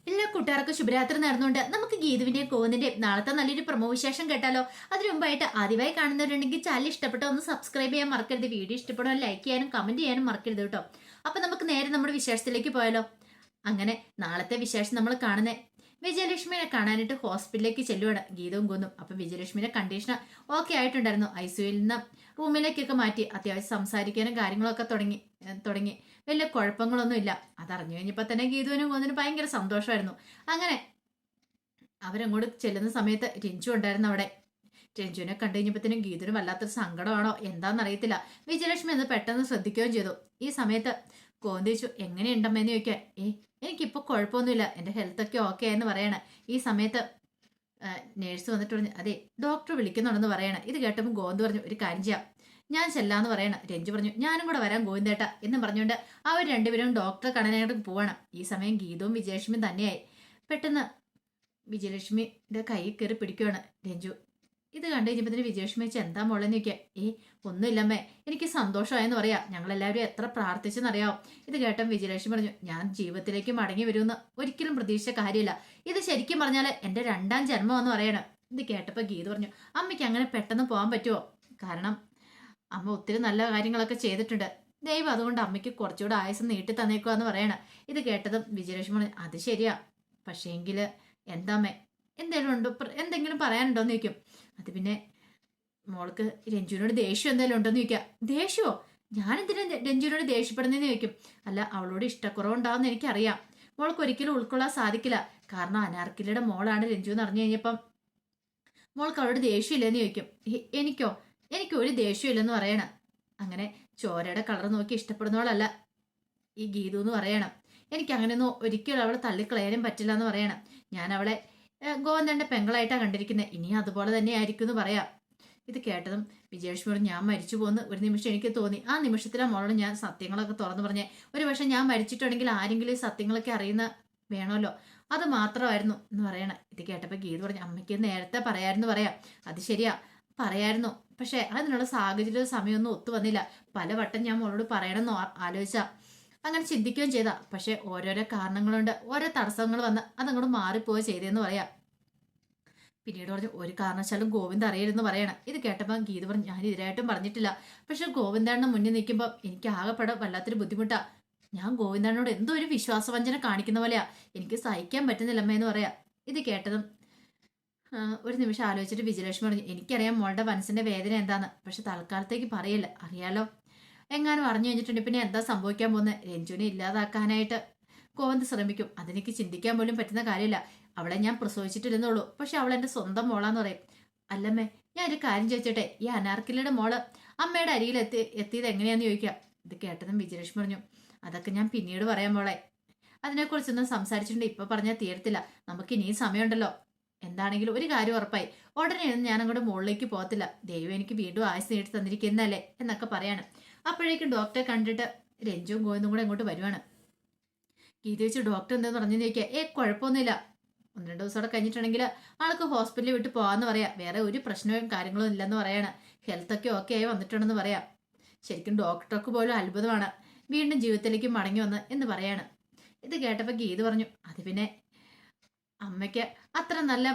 എല്ലാ കൂട്ടുകാർക്കും ശുഭരാത്രി നേർന്നുകൊണ്ട് നമുക്ക് ഗീതുവിന്റെയും കോന്നിന്റെയും നാളത്തെ നല്ലൊരു പ്രൊമോ വിശേഷം കേട്ടാലോ. അതിനു മുമ്പായിട്ട് ആദ്യമായി കാണുന്നവരുണ്ടെങ്കിൽ ചാനൽ ഇഷ്ടപ്പെട്ടോ ഒന്ന് സബ്സ്ക്രൈബ് ചെയ്യാൻ മറക്കരുത്. വീഡിയോ ഇഷ്ടപ്പെട്ടോ ലൈക്ക് ചെയ്യാനും കമന്റ് ചെയ്യാനും മറക്കരുത് കേട്ടോ. അപ്പൊ നമുക്ക് നേരെ നമ്മുടെ വിശേഷത്തിലേക്ക് പോയാലോ. അങ്ങനെ നാളത്തെ വിശേഷം നമ്മൾ കാണുന്നേ വിജയലക്ഷ്മിയെ കാണാനായിട്ട് ഹോസ്പിറ്റലിലേക്ക് ചെല്ലുവാണ് ഗീതവും കോന്നും. അപ്പൊ വിജയലക്ഷ്മിയുടെ കണ്ടീഷൻ ഓക്കെ ആയിട്ടുണ്ടായിരുന്നു. ഐസിയുയിൽ നിന്ന് റൂമിലേക്കൊക്കെ മാറ്റി അത്യാവശ്യം സംസാരിക്കാനും കാര്യങ്ങളൊക്കെ തുടങ്ങി വലിയ കുഴപ്പങ്ങളൊന്നും ഇല്ല. അതറിഞ്ഞു കഴിഞ്ഞപ്പോൾ തന്നെ ഗീതുവിനും കോന്നിനും ഭയങ്കര സന്തോഷമായിരുന്നു. അങ്ങനെ അവരങ്ങോട്ട് ചെല്ലുന്ന സമയത്ത് രഞ്ജു ഉണ്ടായിരുന്നു അവിടെ. രഞ്ജുവിനെ കണ്ടു കഴിഞ്ഞപ്പോഴത്തേനും ഗീതുവിന് വല്ലാത്തൊരു സങ്കടമാണോ എന്താണെന്നറിയത്തില്ല. വിജയലക്ഷ്മി എന്ന് പെട്ടെന്ന് ശ്രദ്ധിക്കുകയും ചെയ്തു. ഈ സമയത്ത് കോന്തിച്ചു എങ്ങനെയുണ്ടമ്മേന്ന് ചോദിക്കാൻ എനിക്കിപ്പോ കുഴപ്പമൊന്നുമില്ല, എന്റെ ഹെൽത്ത് ഒക്കെ ഓക്കെ എന്ന് പറയണ. ഈ സമയത്ത് നേഴ്സ് വന്നിട്ട് പറഞ്ഞു അതെ ഡോക്ടർ വിളിക്കുന്നുണ്ടെന്ന് പറയണ. ഇത് കേട്ടപ്പോൾ ഗോന്ത് പറഞ്ഞു ഒരു കാര്യം ചെയ്യാം ഞാൻ ചെല്ലാന്ന് പറയണ. രഞ്ജു പറഞ്ഞു ഞാനും കൂടെ വരാൻ ഗോവിന്ദേട്ട എന്നും പറഞ്ഞുകൊണ്ട് അവർ രണ്ടുപേരും ഡോക്ടറെ കാണാനായിട്ട് പോവാണ്. ഈ സമയം ഗീതവും വിജയലക്ഷ്മിയും തന്നെയായി. പെട്ടെന്ന് വിജയലക്ഷ്മിയുടെ കൈ കയറി പിടിക്കുകയാണ് രഞ്ജു. ഇത് കണ്ടു കഴിഞ്ഞപ്പോൾ വിജയലക്ഷ്മി വെച്ച് എന്താ മോളെന്ന് ചോദിക്കുക. ഒന്നുമില്ലമ്മേ എനിക്ക് സന്തോഷമായെന്ന് പറയാം, ഞങ്ങളെല്ലാവരും എത്ര പ്രാർത്ഥിച്ചെന്നറിയാം. ഇത് കേട്ടം വിജയലക്ഷ്മി പറഞ്ഞു ഞാൻ ജീവിതത്തിലേക്ക് മടങ്ങി വരുമെന്ന് ഒരിക്കലും പ്രതീക്ഷിച്ച കാര്യമില്ല. ഇത് ശരിക്കും പറഞ്ഞാൽ എൻ്റെ രണ്ടാം ജന്മം എന്ന് പറയണം. ഇത് കേട്ടപ്പോൾ ഗീത പറഞ്ഞു അമ്മയ്ക്ക് അങ്ങനെ പെട്ടെന്ന് പോകാൻ പറ്റുമോ? കാരണം അമ്മ ഒത്തിരി നല്ല കാര്യങ്ങളൊക്കെ ചെയ്തിട്ടുണ്ട്. ദൈവം അതുകൊണ്ട് അമ്മയ്ക്ക് കുറച്ചുകൂടെ ആയുസം നീട്ടി തന്നേക്കുവാന്ന് പറയണം. ഇത് കേട്ടതും വിജയലക്ഷ്മി പറഞ്ഞു അത് ശരിയാ, പക്ഷേങ്കില് എന്താമ്മേ എന്തെങ്കിലും പറയാനുണ്ടോന്ന് ചോദിക്കും. അത് പിന്നെ മോൾക്ക് രഞ്ജുവിനോട് ദേഷ്യം എന്തെങ്കിലും ഉണ്ടോന്ന് ചോദിക്കാം. ദേഷ്യമോ? ഞാനെന്തിനാ രഞ്ജുവിനോട് ദേഷ്യപ്പെടുന്നതെന്ന് ചോദിക്കും. അല്ല അവളോട് ഇഷ്ടക്കുറവുണ്ടാവുമെന്ന് എനിക്കറിയാം, മോൾക്ക് ഒരിക്കലും ഉൾക്കൊള്ളാൻ സാധിക്കില്ല. കാരണം അനാർക്കിലിയുടെ മോളാണ് രഞ്ജു എന്ന് അറിഞ്ഞു കഴിഞ്ഞപ്പം മോൾക്ക് അവളോട് ദേഷ്യമില്ലെന്ന് ചോദിക്കും. എനിക്കൊരു ദേഷ്യമില്ലെന്ന് പറയണം. അങ്ങനെ ചോരയുടെ കളർ നോക്കി ഇഷ്ടപ്പെടുന്നവളല്ല ഈ ഗീതു എന്ന് പറയണം. എനിക്ക് അങ്ങനെയൊന്നും ഒരിക്കലും അവളെ തള്ളിക്കളയാനും പറ്റില്ല എന്ന് പറയണം. ഞാൻ അവളെ ഗോവിന്ദന്റെ പെങ്ങളായിട്ടാണ് കണ്ടിരിക്കുന്നത്, ഇനി അതുപോലെ തന്നെ ആയിരിക്കും എന്ന് പറയാം. ഇത് കേട്ടതും വിജയലക്ഷ്മി ഞാൻ മരിച്ചു പോകുന്ന ഒരു നിമിഷം എനിക്ക് തോന്നി. ആ നിമിഷത്തിലെ മോളോട് ഞാൻ സത്യങ്ങളൊക്കെ തുറന്നു പറഞ്ഞേ. ഒരു പക്ഷെ ഞാൻ മരിച്ചിട്ടുണ്ടെങ്കിൽ ആരെങ്കിലും ഈ സത്യങ്ങളൊക്കെ അറിയുന്ന വേണമല്ലോ, അത് മാത്രമായിരുന്നു എന്ന് പറയണം. ഇത് കേട്ടപ്പോൾ ഗീത പറഞ്ഞു അമ്മയ്ക്ക് നേരത്തെ പറയായിരുന്നു പറയാം. അത് ശരിയാ പറയായിരുന്നു, പക്ഷെ അതിനുള്ള സാഹചര്യവും സമയമൊന്നും ഒത്തു വന്നില്ല. പലവട്ടം ഞാൻ മോളോട് പറയണമെന്ന് ആലോചിച്ചാ അങ്ങനെ ചിന്തിക്കുകയും ചെയ്താ, പക്ഷെ ഓരോരോ കാരണങ്ങളുണ്ട്, ഓരോ തടസ്സങ്ങൾ വന്ന് അതങ്ങോട്ട് മാറിപ്പോയി ചെയ്തതെന്ന് പറയാം. പിന്നീട് പറഞ്ഞു ഒരു കാരണവശാലും ഗോവിന്ദ് അറിയരുതെന്ന് പറയണം. ഇത് കേട്ടപ്പോൾ ഗീത പറഞ്ഞു ഞാൻ ഇതിനായിട്ടും പറഞ്ഞിട്ടില്ല, പക്ഷെ ഗോവിന്ദാണ് മുന്നിൽ നിൽക്കുമ്പോൾ എനിക്ക് ആകെപ്പെടാൻ വല്ലാത്തൊരു ബുദ്ധിമുട്ടാ. ഞാൻ ഗോവിന്ദാനോട് എന്തോ ഒരു വിശ്വാസവഞ്ചന കാണിക്കുന്ന പോലെയാ, എനിക്ക് സഹിക്കാൻ പറ്റുന്നില്ലമ്മ എന്ന് പറയാം. ഇത് കേട്ടതും ഒരു നിമിഷം ആലോചിച്ചിട്ട് വിജയലക്ഷ്മി പറഞ്ഞു എനിക്കറിയാം മോളുടെ മനസ്സിന്റെ വേദന എന്താന്ന്, പക്ഷെ തൽക്കാലത്തേക്ക് പറയില്ല, അറിയാലോ എങ്ങാനും അറിഞ്ഞു കഴിഞ്ഞിട്ടുണ്ട് പിന്നെ എന്താ സംഭവിക്കാൻ പോകുന്നത്. രഞ്ജുവിനെ ഇല്ലാതാക്കാനായിട്ട് ഗോവിന്ദ് ശ്രമിക്കും, അതെനിക്ക് ചിന്തിക്കാൻ പോലും പറ്റുന്ന കാര്യമില്ല. അവളെ ഞാൻ പ്രസവിച്ചിട്ടില്ലെന്നുള്ളൂ, പക്ഷെ അവൾ എൻ്റെ സ്വന്തം മോളാന്ന് പറയും. അല്ലമ്മേ ഞാൻ ഒരു കാര്യം ചോദിച്ചോട്ടെ, ഈ അനാർക്കിലിയുടെ മോള് അമ്മയുടെ അരികിൽ എത്തിയത് എങ്ങനെയാന്ന് ചോദിക്കാം. ഇത് കേട്ടതും വിജയലക്ഷ്മി പറഞ്ഞു അതൊക്കെ ഞാൻ പിന്നീട് പറയാൻ മോളെ, അതിനെക്കുറിച്ചൊന്നും സംസാരിച്ചിട്ടുണ്ട്, ഇപ്പൊ പറഞ്ഞാൽ തീരത്തില്ല, നമുക്ക് ഇനിയും സമയമുണ്ടല്ലോ. എന്താണെങ്കിലും ഒരു കാര്യം ഉറപ്പായി, ഉടനെ ഒന്നും ഞാൻ അങ്ങോട്ട് മുകളിലേക്ക് പോകത്തില്ല, ദൈവം എനിക്ക് വീണ്ടും ആയുസ് നീട്ടി തന്നിരിക്കുന്നല്ലേ എന്നൊക്കെ പറയാണ്. അപ്പോഴേക്കും ഡോക്ടറെ കണ്ടിട്ട് രഞ്ജുവും ഗോവിന്ദും കൂടെ അങ്ങോട്ട് വരുവാണ്. ഗീത വെച്ച് ഡോക്ടർ എന്താന്ന് പറഞ്ഞെന്ന് ചോദിക്കുക. കുഴപ്പമൊന്നുമില്ല, 1-2 ദിവസം കൂടെ കഴിഞ്ഞിട്ടുണ്ടെങ്കിൽ ആൾക്ക് ഹോസ്പിറ്റലിൽ വിട്ട് പോകാമെന്ന് പറയാം, വേറെ ഒരു പ്രശ്നവും കാര്യങ്ങളും ഇല്ലെന്ന് പറയാണ്. ഹെൽത്തൊക്കെ ഓക്കെ ആയി വന്നിട്ടുണ്ടെന്ന് പറയാം. ശരിക്കും ഡോക്ടർക്ക് പോലും അത്ഭുതമാണ് വീണ്ടും ജീവിതത്തിലേക്ക് മടങ്ങി വന്ന് എന്ന് പറയാണ്. ഇത് കേട്ടപ്പോൾ ഗീത പറഞ്ഞു അത് പിന്നെ അമ്മയ്ക്ക് അത്ര നല്ല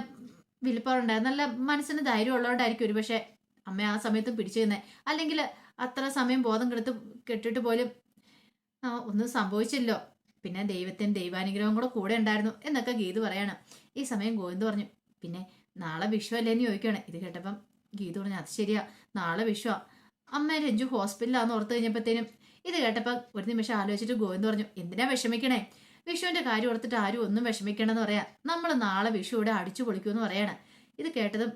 വിൽപ്പറുണ്ടായിരുന്നു, നല്ല മനസ്സിന് ധൈര്യം ഉള്ളതുകൊണ്ടായിരിക്കും ഒരുപക്ഷെ അമ്മ ആ സമയത്തും പിടിച്ചു തന്നെ, അല്ലെങ്കിൽ അത്ര സമയം ബോധം കെട്ടിട്ട് പോലും ഒന്നും സംഭവിച്ചില്ലോ, പിന്നെ ദൈവാനുഗ്രഹം കൂടെ ഉണ്ടായിരുന്നു എന്നൊക്കെ ഗീതു പറയാണ്. ഈ സമയം ഗോവിന്ദ് പറഞ്ഞു പിന്നെ നാളെ വിഷു അല്ലേന്ന് ചോദിക്കുകയാണ്. ഇത് കേട്ടപ്പം ഗീതു പറഞ്ഞു അത് ശരിയാ, നാളെ വിഷുവാ, അമ്മ രഞ്ജു ഹോസ്പിറ്റലാന്ന് ഓർത്ത് കഴിഞ്ഞപ്പോഴത്തേനും. ഇത് കേട്ടപ്പോൾ ഒരു നിമിഷം ആലോചിച്ചിട്ട് ഗോവിന്ദ് പറഞ്ഞു എന്തിനാ വിഷമിക്കണേ, വിഷുവിന്റെ കാര്യം ഓർത്തിട്ട് ആരും ഒന്നും വിഷമിക്കണമെന്ന് പറയാം, നമ്മൾ നാളെ വിഷു ഇവിടെ അടിച്ചു പൊളിക്കുമെന്ന് പറയാണ്. ഇത് കേട്ടതും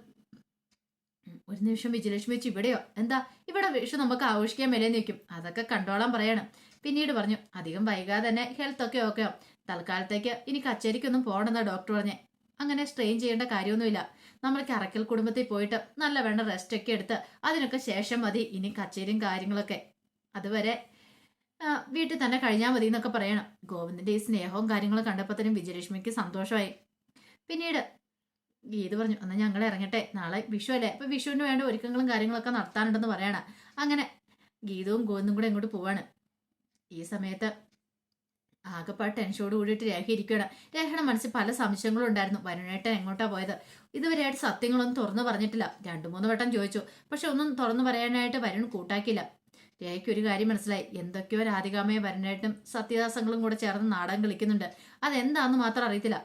ഒരു നിമിഷം വിജയലക്ഷ്മി വെച്ച് ഇവിടെയോ എന്താ, ഇവിടെ വിഷു നമുക്ക് ആഘോഷിക്കാൻ മേലേന്ന് വെക്കും, അതൊക്കെ കണ്ടോളാൻ പറയണം. പിന്നീട് പറഞ്ഞു അധികം വൈകാതെ തന്നെ ഹെൽത്ത് ഒക്കെ ഓക്കെയോ, തൽക്കാലത്തേക്ക് ഇനി കച്ചേരിക്കൊന്നും പോകണമെന്നാ ഡോക്ടർ പറഞ്ഞേ. അങ്ങനെ സ്ട്രെയിൻ ചെയ്യേണ്ട കാര്യമൊന്നുമില്ല, നമ്മൾ കറക്കൽ കുടുംബത്തിൽ പോയിട്ട് നല്ല വേണ്ട റെസ്റ്റ് ഒക്കെ എടുത്ത് അതിനൊക്കെ ശേഷം മതി ഇനി കച്ചേരിയും കാര്യങ്ങളൊക്കെ, അതുവരെ വീട്ടിൽ തന്നെ കഴിഞ്ഞാൽ മതി എന്നൊക്കെ പറയണം. ഗോവിന്ദിന്റെ ഈ സ്നേഹവും കാര്യങ്ങളും കണ്ടപ്പോഴത്തേനും വിജയലക്ഷ്മിക്ക് സന്തോഷമായി. പിന്നീട് ഗീത പറഞ്ഞു എന്നാൽ ഞങ്ങൾ ഇറങ്ങട്ടെ, നാളെ വിഷു അല്ലേ, അപ്പൊ വിഷുവിന് വേണ്ട ഒരുക്കങ്ങളും കാര്യങ്ങളൊക്കെ നടത്താനുണ്ടെന്ന് പറയണം. അങ്ങനെ ഗീതവും ഗോവിന്ദും കൂടെ ഇങ്ങോട്ട് പോവാണ്. ഈ സമയത്ത് ആകെപ്പാട് ടെൻഷനോട് കൂടിയിട്ട് രേഖ ഇരിക്കുകയാണ്. രേഖയുടെ മനസ്സിൽ പല സംശയങ്ങളും ഉണ്ടായിരുന്നു. വരുണേട്ടൻ എങ്ങോട്ടാ പോയത്? ഇതുവരെയായിട്ട് സത്യങ്ങളൊന്നും തുറന്നു പറഞ്ഞിട്ടില്ല. 2-3 വട്ടം ചോദിച്ചു. പക്ഷെ ഒന്നും തുറന്നു പറയാനായിട്ട് വരുൺ കൂട്ടാക്കിയില്ല. രേഖയ്ക്ക് ഒരു കാര്യം മനസ്സിലായി. എന്തൊക്കെയോ രാധികാമയെ വരുണേട്ടും സത്യദാസങ്ങളും കൂടെ ചേർന്ന് നാടകം കളിക്കുന്നുണ്ട്. അതെന്താന്ന് മാത്രം അറിയത്തില്ല.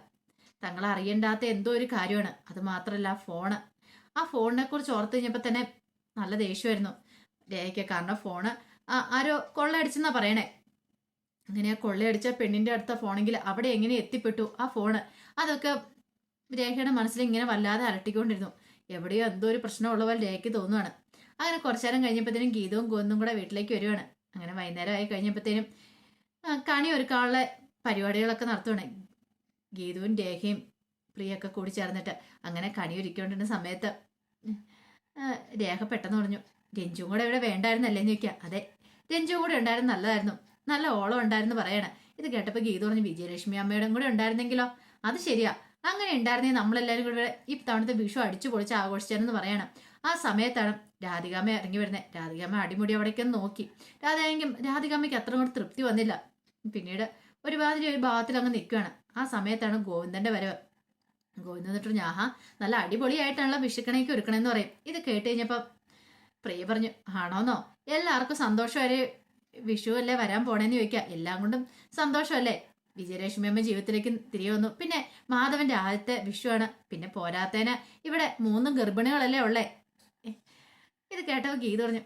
തങ്ങൾ അറിയണ്ടാത്ത എന്തോ ഒരു കാര്യമാണ്. അത് മാത്രമല്ല ഫോണ്. ആ ഫോണിനെ കുറിച്ച് ഓർത്ത് കഴിഞ്ഞപ്പോൾ തന്നെ നല്ല ദേഷ്യമായിരുന്നു രേഖയ്ക്ക്. കാരണം ഫോണ് ആരോ കൊള്ളയടിച്ചെന്നാ പറയണേ. അങ്ങനെ ആ കൊള്ളയടിച്ച പെണ്ണിന്റെ അടുത്ത ഫോണെങ്കിൽ അവിടെ എങ്ങനെ എത്തിപ്പെട്ടു ആ ഫോണ്? അതൊക്കെ രേഖയുടെ മനസ്സിൽ ഇങ്ങനെ വല്ലാതെ അലട്ടിക്കൊണ്ടിരുന്നു. എവിടെയോ എന്തോ ഒരു പ്രശ്നമുള്ള പോലെ രേഖയ്ക്ക് തോന്നുവാണ്. അങ്ങനെ കുറച്ചു നേരം കഴിഞ്ഞപ്പോഴത്തേനും ഗീതവും ഗോവിന്ദും കൂടെ വീട്ടിലേക്ക് വരുവാണ്. അങ്ങനെ വൈകുന്നേരമായി കഴിഞ്ഞപ്പോഴത്തേനും കണി ഒരുക്കാനുള്ള പരിപാടികളൊക്കെ നടത്തുവാണ്. ഗീതുവും രേഖയും പ്രിയൊക്കെ കൂടി ചേർന്നിട്ട് അങ്ങനെ കണി ഒരുക്കൊണ്ടിരുന്ന സമയത്ത് രേഖ പെട്ടെന്ന് പറഞ്ഞു, രഞ്ജുവും കൂടെ ഇവിടെ വേണ്ടായിരുന്നല്ലേന്ന് ചോദിക്കുക. അതെ, രഞ്ജുവും കൂടെ ഉണ്ടായിരുന്നു, നല്ലതായിരുന്നു, നല്ല ഓളം ഉണ്ടായിരുന്നു പറയണ. ഇത് കേട്ടപ്പോൾ ഗീത പറഞ്ഞു, വിജയലക്ഷ്മി അമ്മയുടെ കൂടെ ഉണ്ടായിരുന്നെങ്കിലോ? അത് ശരിയാ, അങ്ങനെ ഉണ്ടായിരുന്നെങ്കിൽ നമ്മളെല്ലാവരും കൂടെ ഈ തവണത്തെ വിഷു അടിച്ചു പൊളിച്ച് ആഘോഷിച്ചായിരുന്നു പറയണം. ആ സമയത്താണ് രാധികാമ്മ ഇറങ്ങി വരുന്നത്. രാധികാമ്മ അടിമുടി അവിടേക്കൊന്ന് നോക്കി. രാധികാമ്മയ്ക്ക് അത്ര കൂടെ തൃപ്തി വന്നില്ല. പിന്നീട് ഒരുമാതിരി ഒരു ഭാഗത്തിൽ അങ്ങ് നിൽക്കുകയാണ്. ആ സമയത്താണ് ഗോവിന്ദന്റെ വരവ്. ഗോവിന്ദൻ എന്നിട്ട് ഞാഹാ നല്ല അടിപൊളിയായിട്ടാണല്ലോ വിഷുക്കണേക്ക് ഒരുക്കണമെന്ന് പറയും. ഇത് കേട്ട് കഴിഞ്ഞപ്പോൾ പ്രിയ പറഞ്ഞു, ആണോന്നോ? എല്ലാവർക്കും സന്തോഷവരെ വിഷു അല്ലേ വരാൻ പോണേന്ന് ചോദിക്കുക. എല്ലാം കൊണ്ടും സന്തോഷമല്ലേ? വിജയലക്ഷ്മി അമ്മ ജീവിതത്തിലേക്ക് തിരികെ വന്നു. പിന്നെ മാധവന്റെ ആദ്യത്തെ വിഷുവാണ്. പിന്നെ പോരാത്തേന് ഇവിടെ 3 ഗർഭിണികളല്ലേ ഉള്ളേ. ഇത് കേട്ടപ്പോൾ ഗീത പറഞ്ഞു,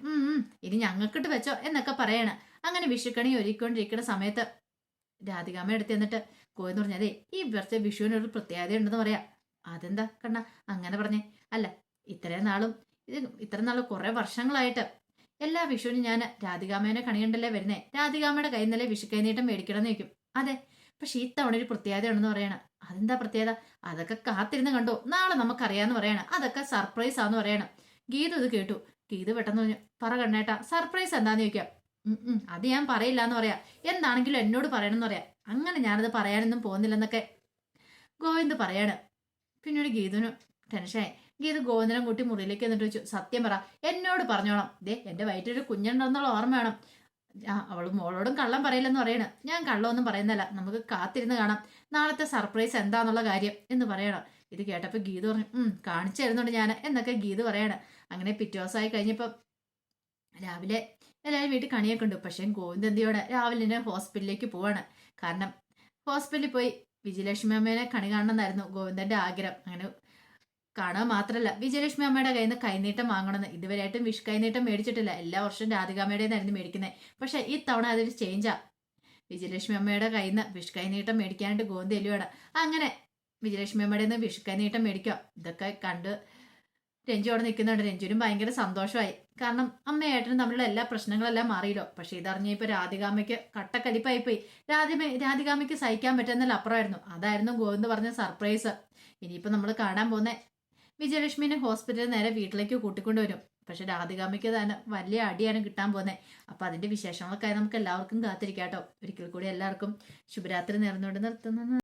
ഇനി ഞങ്ങൾക്കിട്ട് വെച്ചോ എന്നൊക്കെ പറയണം. അങ്ങനെ വിഷുക്കണി ഒരുക്കൊണ്ടിരിക്കുന്ന സമയത്ത് രാധികാമ്മ എടുത്ത് എന്നിട്ട് കോയെന്ന് പറഞ്ഞു, അതെ ഈ വർഷത്തെ വിഷുവിനൊരു പ്രത്യേകത ഉണ്ടെന്ന് പറയാം. അതെന്താ കണ്ണ അങ്ങനെ പറഞ്ഞേ? അല്ല, ഇത്ര നാളും കുറെ വർഷങ്ങളായിട്ട് എല്ലാ വിഷുവിനും ഞാൻ രാധികാമ്മേനെ കണിയുണ്ടല്ലേ വരുന്നേ. രാധികാമ്മയുടെ കയ്യിൽ നിന്നല്ലേ വിഷു കൈനീട്ടം മേടിക്കണം എന്ന് ചോദിക്കും. അതെ, പക്ഷെ ഈ തവണ ഒരു പ്രത്യേകത ഉണ്ടെന്ന് പറയണം. അതെന്താ പ്രത്യേകത? അതൊക്കെ കാത്തിരുന്ന് കണ്ടോ, നാളെ നമുക്കറിയാന്ന് പറയണം. അതൊക്കെ സർപ്രൈസ് ആന്ന് പറയണം. ഗീത ഇത് കേട്ടു. ഗീത പെട്ടെന്ന് പറഞ്ഞു, പറ കണ്ണേട്ടാ, സർപ്രൈസ് എന്താന്ന് ചോദിക്കാം. അത് ഞാൻ പറയില്ല എന്ന് പറയാം. എന്താണെങ്കിലും എന്നോട് പറയണമെന്ന് പറയാം. അങ്ങനെ ഞാനത് പറയാനൊന്നും പോകുന്നില്ലെന്നൊക്കെ ഗോവിന്ദ് പറയാണ്. പിന്നീട് ഗീതുവിന് ടെൻഷനായി. ഗീത ഗോവിന്ദനം കൂട്ടി മുറിയിലേക്ക് എന്നിട്ട് വെച്ചു, സത്യം പറ, എന്നോട് പറഞ്ഞോളാം. ദേ എന്റെ വയറ്റൊരു കുഞ്ഞുണ്ടെന്നുള്ള ഓർമ്മ വേണം. അവളും മോളോടും കള്ളം പറയില്ലെന്ന് പറയണ. ഞാൻ കള്ളമൊന്നും പറയുന്നല്ല, നമുക്ക് കാത്തിരുന്ന് കാണാം നാളത്തെ സർപ്രൈസ് എന്താന്നുള്ള കാര്യം എന്ന് പറയണം. ഇത് കേട്ടപ്പോൾ ഗീത പറഞ്ഞു, കാണിച്ചു തരുന്നുണ്ട് ഞാൻ എന്നൊക്കെ ഗീത പറയാണ്. അങ്ങനെ പിറ്റേ ദിവസമായി കഴിഞ്ഞപ്പോൾ രാവിലെ എല്ലാവരും വീട്ടിൽ കണിയൊക്കെ ഉണ്ട്. പക്ഷേ ഗോവിന്ദന്തിയോടെ രാവിലെ തന്നെ ഹോസ്പിറ്റലിലേക്ക് പോവാണ്. കാരണം ഹോസ്പിറ്റലിൽ പോയി വിജയലക്ഷ്മി അമ്മേനെ കണി കാണണമെന്നായിരുന്നു ഗോവിന്ദന്റെ ആഗ്രഹം. അങ്ങനെ കാണുക മാത്രമല്ല, വിജയലക്ഷ്മി അമ്മയുടെ കയ്യിൽ നിന്ന് കൈനീട്ടം വാങ്ങണമെന്ന്. ഇതുവരെയായിട്ടും വിഷു കൈനീട്ടം മേടിച്ചിട്ടില്ല. എല്ലാ വർഷവും രാധികാമ്മയുടേതായിരുന്നു മേടിക്കുന്നത്. പക്ഷെ ഈ തവണ അതൊരു ചേഞ്ചാ. വിജയലക്ഷ്മി അമ്മയുടെ കയ്യിൽ നിന്ന് വിഷു കൈനീട്ടം മേടിക്കാനായിട്ട് ഗോവിന്ദ എല്ലുവാണ്. അങ്ങനെ വിജയലക്ഷ്മി അമ്മയുടെ നിന്ന് വിഷു കൈനീട്ടം മേടിക്കുക. ഇതൊക്കെ കണ്ട് രഞ്ജു അവിടെ നിൽക്കുന്നുണ്ട്. രഞ്ജുവിനും ഭയങ്കര സന്തോഷമായി. കാരണം അമ്മയായിട്ടും തമ്മിലുള്ള എല്ലാ പ്രശ്നങ്ങളെല്ലാം മാറിയല്ലോ. പക്ഷെ ഇതറിഞ്ഞപ്പോൾ രാധികാമ്മയ്ക്ക് കട്ടക്കലിപ്പായിപ്പോയി. രാധികാമ്മയ്ക്ക് സഹിക്കാൻ പറ്റുന്നതിൽ അപ്പുറമായിരുന്നു. അതായിരുന്നു ഗോവിന്ദ് പറഞ്ഞ സർപ്രൈസ്. ഇനിയിപ്പോൾ നമ്മൾ കാണാൻ പോകുന്ന വിജയലക്ഷ്മിനെ ഹോസ്പിറ്റലിൽ നേരെ വീട്ടിലേക്ക് കൂട്ടിക്കൊണ്ടുവരും. പക്ഷെ രാധികാമ്മയ്ക്ക് തന്നെ വലിയ അടിയാണ് കിട്ടാൻ പോകുന്നത്. അപ്പം അതിന്റെ വിശേഷങ്ങളൊക്കെ നമുക്ക് എല്ലാവർക്കും കാത്തിരിക്കാട്ടോ. ഒരിക്കൽ കൂടി എല്ലാവർക്കും ശുഭരാത്രി നേർന്നുകൊണ്ട് നിർത്തുന്നു.